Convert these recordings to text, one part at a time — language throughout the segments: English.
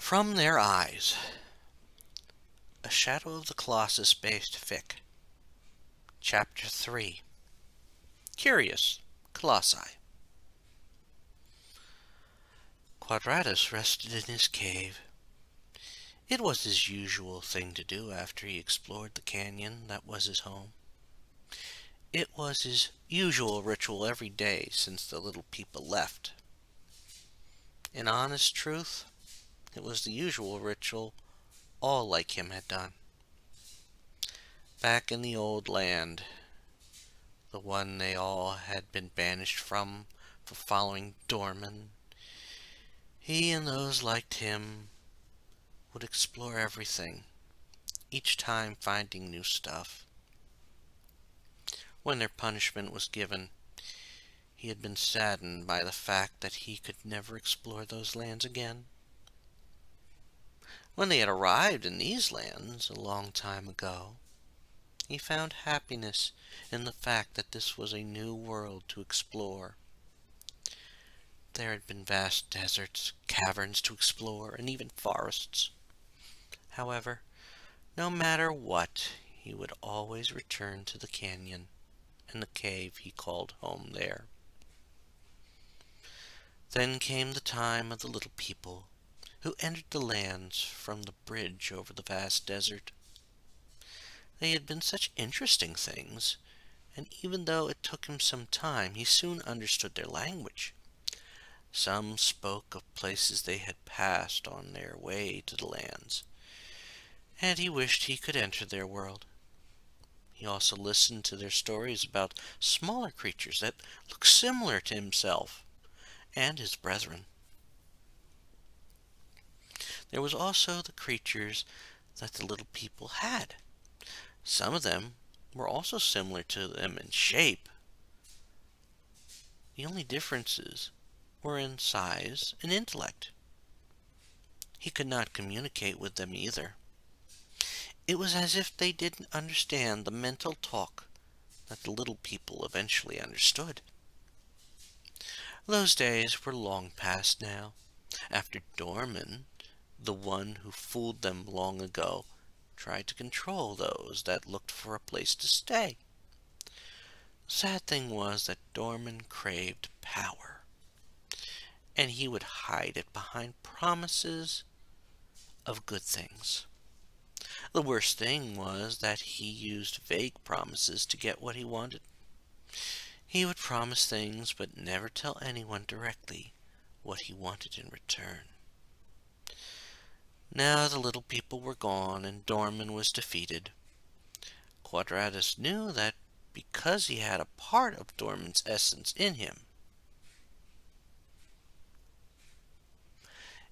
From Their Eyes, a Shadow of the Colossus based fic. Chapter 3. Curious Colossi. Quadratus rested in his cave. It was his usual thing to do after he explored the canyon that was his home. It was his usual ritual every day since the little people left. In honest truth, it was the usual ritual all like him had done. Back in the old land, the one they all had been banished from for following Dorman, he and those like him would explore everything, each time finding new stuff. When their punishment was given, he had been saddened by the fact that he could never explore those lands again. When they had arrived in these lands a long time ago, he found happiness in the fact that this was a new world to explore. There had been vast deserts, caverns to explore, and even forests. However, no matter what, he would always return to the canyon and the cave he called home there. Then came the time of the little people who entered the lands from the bridge over the vast desert. They had been such interesting things, and even though it took him some time, he soon understood their language. Some spoke of places they had passed on their way to the lands, and he wished he could enter their world. He also listened to their stories about smaller creatures that looked similar to himself and his brethren. There was also the creatures that the little people had. Some of them were also similar to them in shape. The only differences were in size and intellect. He could not communicate with them either. It was as if they didn't understand the mental talk that the little people eventually understood. Those days were long past now, after Dorman, the one who fooled them long ago, tried to control those that looked for a place to stay. The sad thing was that Dorman craved power, and he would hide it behind promises of good things. The worst thing was that he used vague promises to get what he wanted. He would promise things but never tell anyone directly what he wanted in return. Now the little people were gone and Dorman was defeated. Quadratus knew that because he had a part of Dorman's essence in him,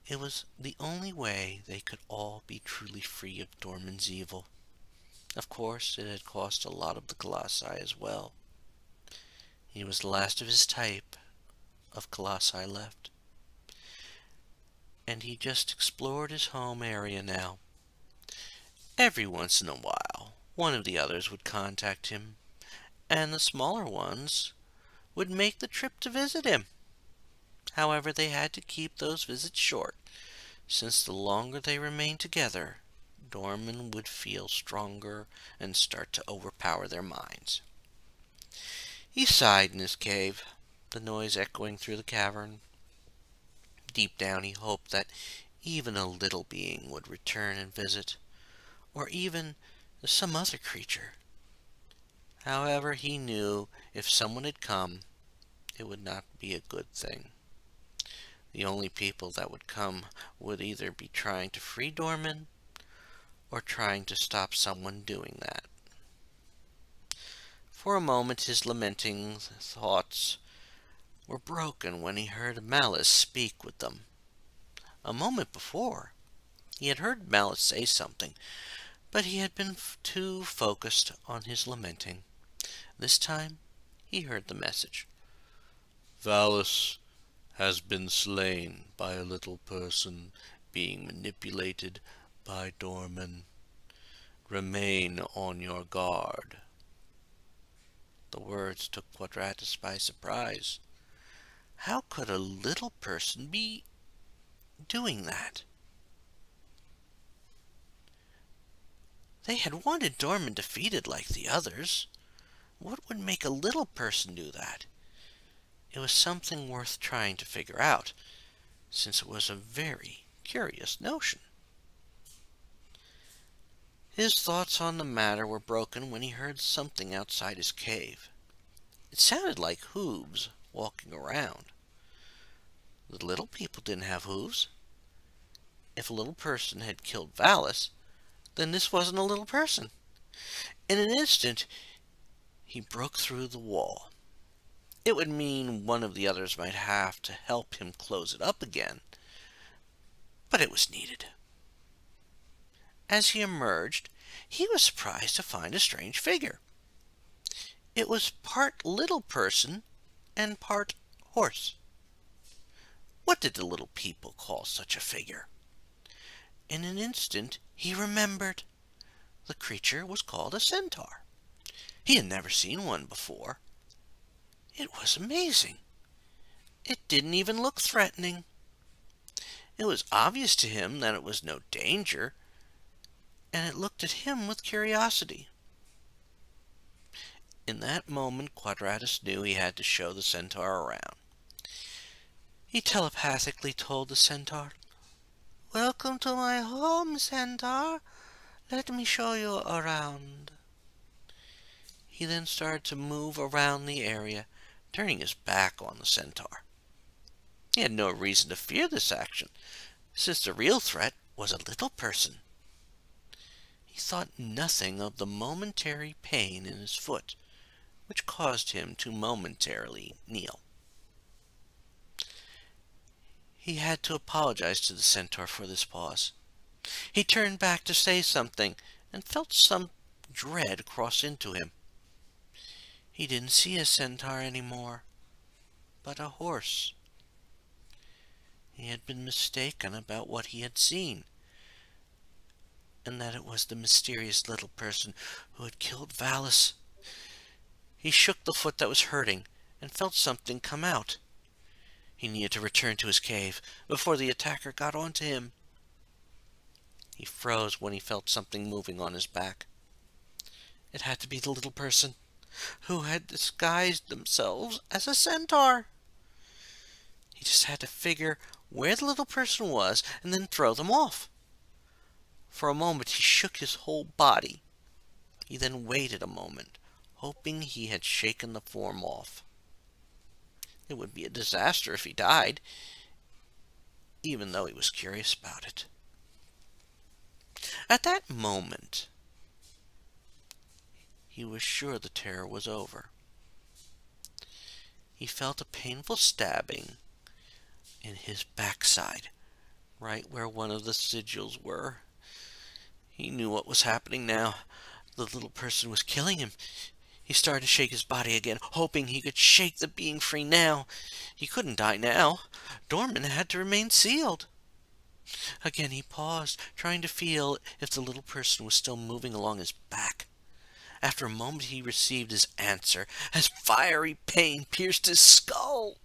it was the only way they could all be truly free of Dorman's evil. Of course, it had cost a lot of the Colossi as well. He was the last of his type of Colossi left, and he just explored his home area now. Every once in a while, one of the others would contact him, and the smaller ones would make the trip to visit him. However, they had to keep those visits short, since the longer they remained together, Dorman would feel stronger and start to overpower their minds. He sighed in his cave, the noise echoing through the cavern. Deep down he hoped that even a little being would return and visit, or even some other creature. However, he knew if someone had come, it would not be a good thing. The only people that would come would either be trying to free Dorman or trying to stop someone doing that. For a moment his lamenting thoughts were broken when he heard Malice speak with them. A moment before, he had heard Malice say something, but he had been too focused on his lamenting. This time, he heard the message. Valus has been slain by a little person being manipulated by Dorman. Remain on your guard. The words took Quadratus by surprise. How could a little person be doing that? They had wanted Dorman defeated like the others. What would make a little person do that? It was something worth trying to figure out, since it was a very curious notion. His thoughts on the matter were broken when he heard something outside his cave. It sounded like hooves walking around. The little people didn't have hooves. If a little person had killed Valis, then this wasn't a little person. In an instant, he broke through the wall. It would mean one of the others might have to help him close it up again, but it was needed. As he emerged, he was surprised to find a strange figure. It was part little person and part horse. What did the little people call such a figure? In an instant, he remembered. The creature was called a centaur. He had never seen one before. It was amazing. It didn't even look threatening. It was obvious to him that it was no danger, and it looked at him with curiosity. In that moment, Quadratus knew he had to show the centaur around. He telepathically told the centaur, "Welcome to my home, centaur. Let me show you around." He then started to move around the area, turning his back on the centaur. He had no reason to fear this action, since the real threat was a little person. He thought nothing of the momentary pain in his foot, which caused him to momentarily kneel. He had to apologize to the centaur for this pause. He turned back to say something, and felt some dread cross into him. He didn't see a centaur anymore, but a horse. He had been mistaken about what he had seen, and that it was the mysterious little person who had killed Valis. He shook the foot that was hurting, and felt something come out. He needed to return to his cave before the attacker got onto him. He froze when he felt something moving on his back. It had to be the little person who had disguised themselves as a centaur. He just had to figure where the little person was and then throw them off. For a moment he shook his whole body. He then waited a moment, hoping he had shaken the form off. It would be a disaster if he died, even though he was curious about it. At that moment, he was sure the terror was over. He felt a painful stabbing in his backside, right where one of the sigils were. He knew what was happening now. The little person was killing him. He started to shake his body again, hoping he could shake the being free now. He couldn't die now. Dorman had to remain sealed. Again he paused, trying to feel if the little person was still moving along his back. After a moment he received his answer, as fiery pain pierced his skull.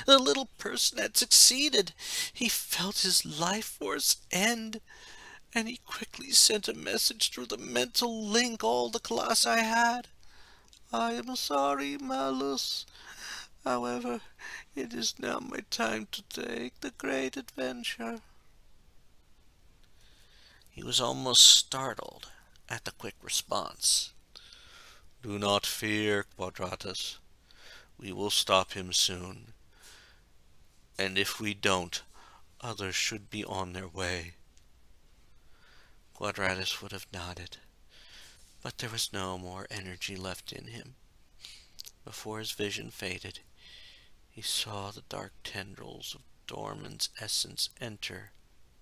The little person had succeeded. He felt his life force end, and he quickly sent a message through the mental link all the Colossi had. "I am sorry, Malus. However, it is now my time to take the great adventure." He was almost startled at the quick response. Do not fear, Quadratus. We will stop him soon. And if we don't, others should be on their way. Quadratus would have nodded, but there was no more energy left in him. Before his vision faded, he saw the dark tendrils of Dorman's essence enter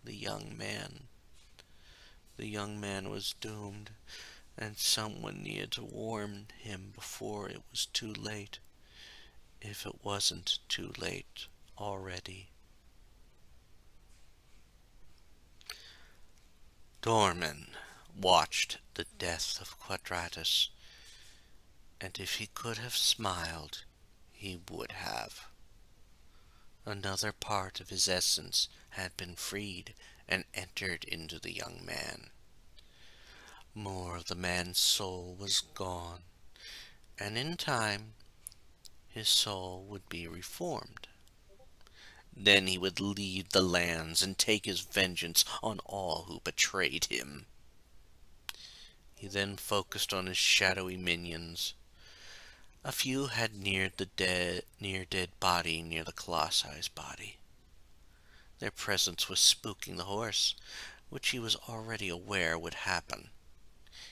the young man. The young man was doomed, and someone needed to warn him before it was too late, if it wasn't too late already. Dorman watched the death of Quadratus, and if he could have smiled, he would have. Another part of his essence had been freed and entered into the young man. more of the man's soul was gone, and in time his soul would be reformed. Then he would leave the lands and take his vengeance on all who betrayed him. He then focused on his shadowy minions. A few had near dead body near the Colossus' body. Their presence was spooking the horse, which he was already aware would happen.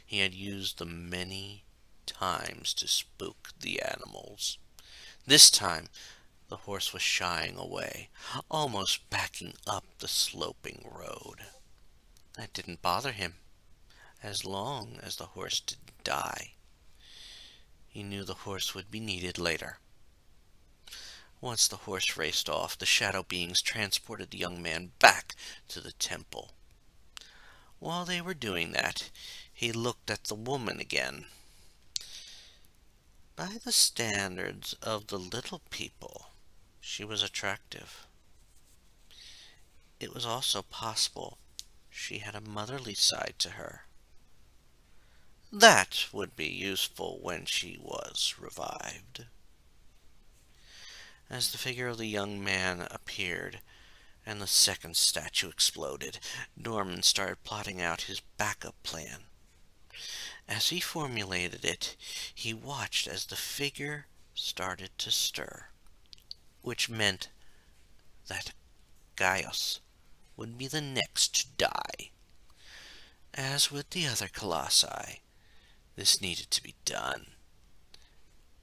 He had used them many times to spook the animals. This time, the horse was shying away, almost backing up the sloping road. That didn't bother him, as long as the horse didn't die. He knew the horse would be needed later. Once the horse raced off, the shadow beings transported the young man back to the temple. While they were doing that, he looked at the woman again. By the standards of the little people, she was attractive. It was also possible she had a motherly side to her. That would be useful when she was revived. As the figure of the young man appeared, and the second statue exploded, Norman started plotting out his backup plan. As he formulated it, he watched as the figure started to stir, which meant that Gaius would be the next to die. As with the other colossi, this needed to be done.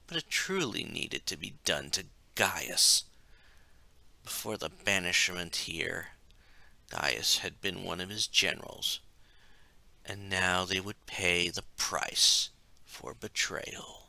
But it truly needed to be done to Gaius. Before the banishment here, Gaius had been one of his generals, and now they would pay the price for betrayal.